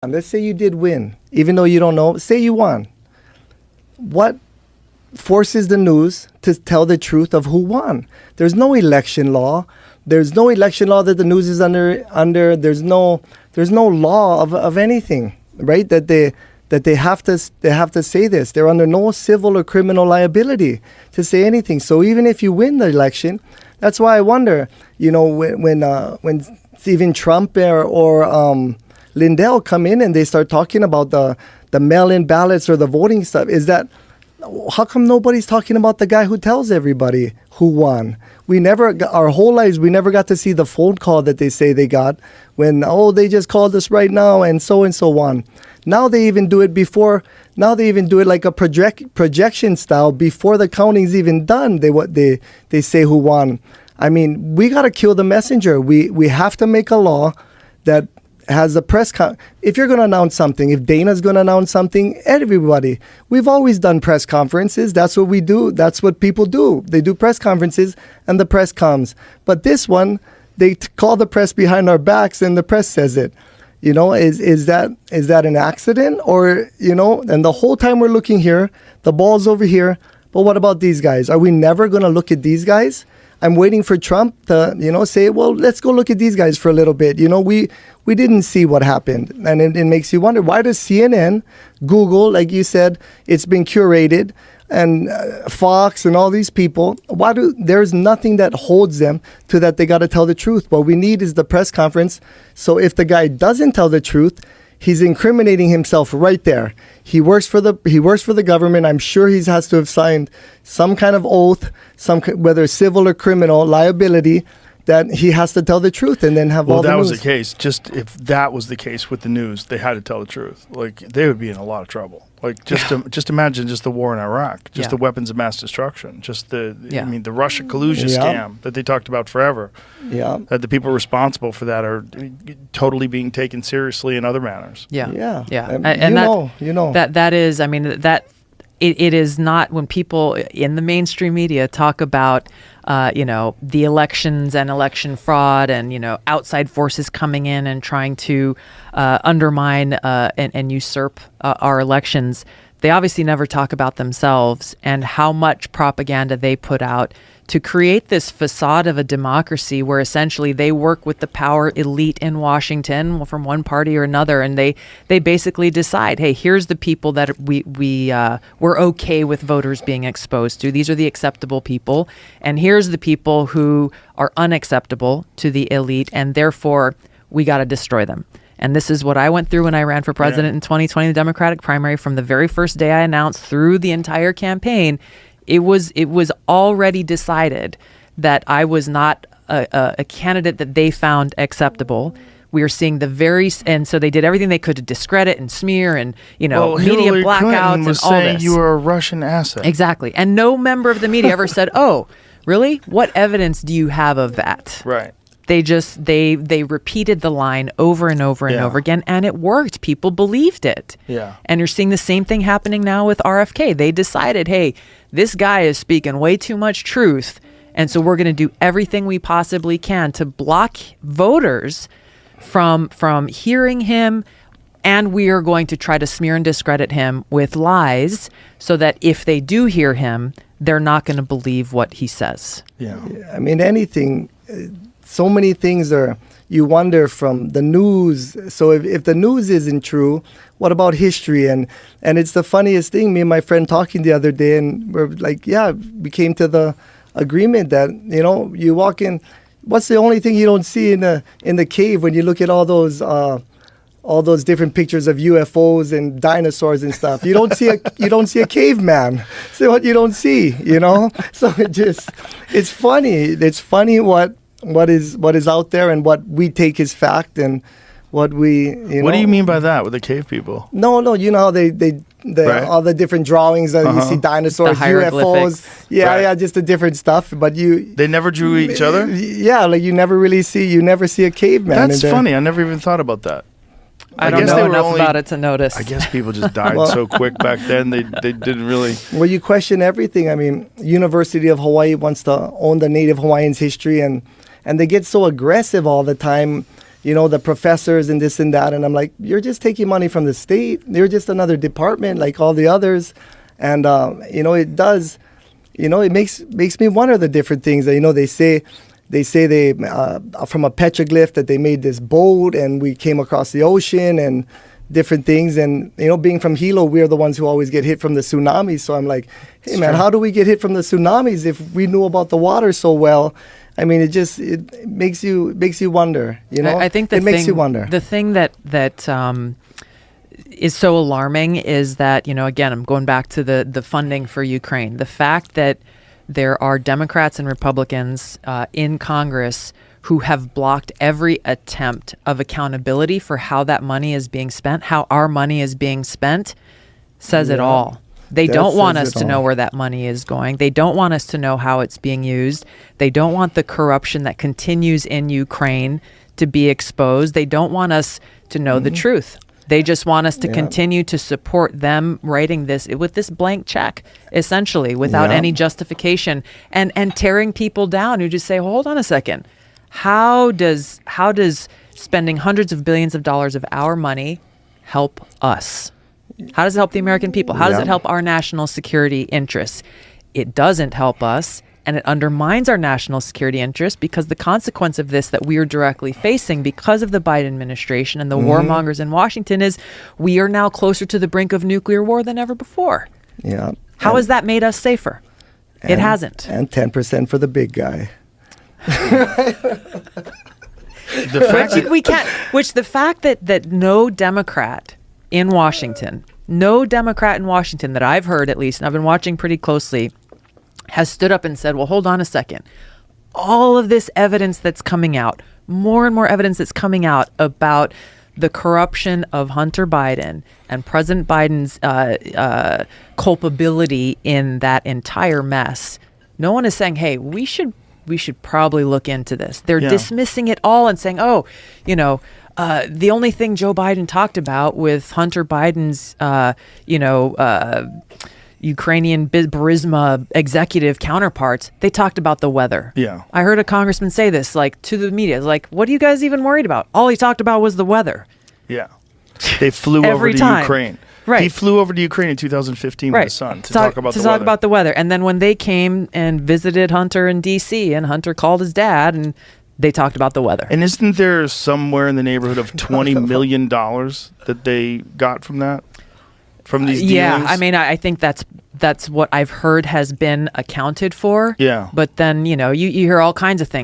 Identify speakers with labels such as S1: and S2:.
S1: And let's say you did win, even though you don't know. Say you won. What forces the news to tell the truth of who won? There's no election law. There's no election law that the news is under. There's no law of anything, right? That they have to say this. They're under no civil or criminal liability to say anything. So even if you win the election, that's why I wonder. When Stephen Trump or Lindell come in and they start talking about the mail-in ballots or the voting stuff, is that how come nobody's talking about the guy who tells everybody who won? Our whole lives, we never got to see the phone call that they say they got when, they just called us right now and so on. Now they even do it before, now they even do it like a projection style before the counting's even done. They say who won. I mean, we got to kill the messenger. We have to make a law that has a press if you're going to announce something, if Dana's going to announce something, everybody, we've always done press conferences. That's what we do. That's what people do. They do press conferences and the press comes. But this one, they call the press behind our backs and the press says it. Is that an accident? Or, and the whole time we're looking here, the ball's over here. But what about these guys? Are we never going to look at these guys? I'm waiting for Trump to, say, well, let's go look at these guys for a little bit. We didn't see what happened. And it makes you wonder, why does CNN, Google, like you said, it's been curated, and Fox and all these people, there's nothing that holds them to that they got to tell the truth. What we need is the press conference. So if the guy doesn't tell the truth, he's incriminating himself right there. He works for the government. I'm sure he has to have signed some kind of oath, whether civil or criminal liability, that he has to tell the truth and then have all the news.
S2: Well, that was the case. Just if that was the case with the news, they had to tell the truth. Like, they would be in a lot of trouble. Like, just imagine just the war in Iraq, just the weapons of mass destruction, just the Russia collusion scam that they talked about forever.
S1: Yeah.
S2: That the people responsible for that are totally being taken seriously in other manners.
S1: Yeah.
S2: And
S3: that is, I mean, that it is not when people in the mainstream media talk about the elections and election fraud and, outside forces coming in and trying to undermine and usurp our elections. They obviously never talk about themselves and how much propaganda they put out to create this facade of a democracy where essentially they work with the power elite in Washington from one party or another, and they basically decide, hey, here's the people that we're okay with voters being exposed to. These are the acceptable people, and here's the people who are unacceptable to the elite, and therefore we got to destroy them. And this is what I went through when I ran for president in 2020, the Democratic primary. From the very first day I announced through the entire campaign, it was already decided that I was not a candidate that they found acceptable. We are seeing and so they did everything they could to discredit and smear and, media
S2: Hillary
S3: blackouts
S2: Clinton was
S3: and all
S2: saying
S3: this.
S2: You were a Russian asset.
S3: Exactly. And no member of the media ever said, oh, really? What evidence do you have of that?
S2: Right.
S3: They repeated the line over and over and over again, and it worked. People believed it.
S2: Yeah.
S3: And you're seeing the same thing happening now with RFK. They decided, hey, this guy is speaking way too much truth, and so we're going to do everything we possibly can to block voters from hearing him, and we are going to try to smear and discredit him with lies so that if they do hear him, they're not going to believe what he says.
S1: Yeah. I mean, anything... So many things you wonder from the news. So if the news isn't true, what about history? And it's the funniest thing, me and my friend talking the other day, and we're like, we came to the agreement that, you walk in, what's the only thing you don't see in the cave when you look at all those different pictures of UFOs and dinosaurs and stuff? You don't see a caveman. So what you don't see, So it's funny. It's funny what is out there and what we take as fact and what we
S2: What do you mean by that with the cave people?
S1: No, how they
S2: right.
S1: All the different drawings that you see dinosaurs,
S3: the
S1: UFOs, just the different stuff. But
S2: they never drew each other.
S1: Yeah, like you never see a caveman.
S2: That's funny. I never even thought about that.
S3: I don't know enough about it to notice.
S2: I guess people just died so quick back then. They didn't really.
S1: Well, you question everything. I mean, University of Hawaii wants to own the Native Hawaiians' history, and they get so aggressive all the time the professors and this and that. And I'm like, you're just taking money from the state. They're just another department like all the others. And, it does, it makes me wonder the different things that, they say from a petroglyph that they made this boat and we came across the ocean and different things. And, being from Hilo, we're the ones who always get hit from the tsunamis. So I'm like, hey, man, how do we get hit from the tsunamis if we knew about the water so well? I mean, it makes you wonder,
S3: I think makes you wonder. The thing that is so alarming is that, again, I'm going back to the funding for Ukraine. The fact that there are Democrats and Republicans in Congress who have blocked every attempt of accountability for how that money is being spent, how our money is being spent, says it all. They don't want us to know where that money is going. They don't want us to know how it's being used. They don't want the corruption that continues in Ukraine to be exposed. They don't want us to know the truth. They just want us to continue to support them writing this with this blank check, essentially, without any justification, and tearing people down who just say, hold on a second. How does spending hundreds of billions of dollars of our money help us? How does it help the American people? How does it help our national security interests? It doesn't help us, and it undermines our national security interests, because the consequence of this that we are directly facing because of the Biden administration and the warmongers in Washington is we are now closer to the brink of nuclear war than ever before.
S1: Yeah.
S3: How has that made us safer? It hasn't.
S1: And 10% for the big guy.
S3: The fact that no Democrat in Washington that I've heard, at least, and I've been watching pretty closely, has stood up and said, well, hold on a second. All of this evidence that's coming out, more and more evidence that's coming out about the corruption of Hunter Biden and President Biden's culpability in that entire mess. No one is saying, hey, we should probably look into this. They're dismissing it all and saying, the only thing Joe Biden talked about with Hunter Biden's, Ukrainian Burisma executive counterparts, they talked about the weather.
S2: Yeah.
S3: I heard a congressman say this, to the media, what are you guys even worried about? All he talked about was the weather.
S2: Yeah. They flew over to Ukraine.
S3: Right.
S2: He flew over to Ukraine in 2015 with his son to talk about the weather.
S3: To talk about the weather. And then when they came and visited Hunter in D.C., and Hunter called his dad, and they talked about the weather.
S2: And isn't there somewhere in the neighborhood of $20 million that they got from that? From these dealings?
S3: Yeah, I mean, I think that's what I've heard has been accounted for.
S2: Yeah.
S3: But then, you hear all kinds of things.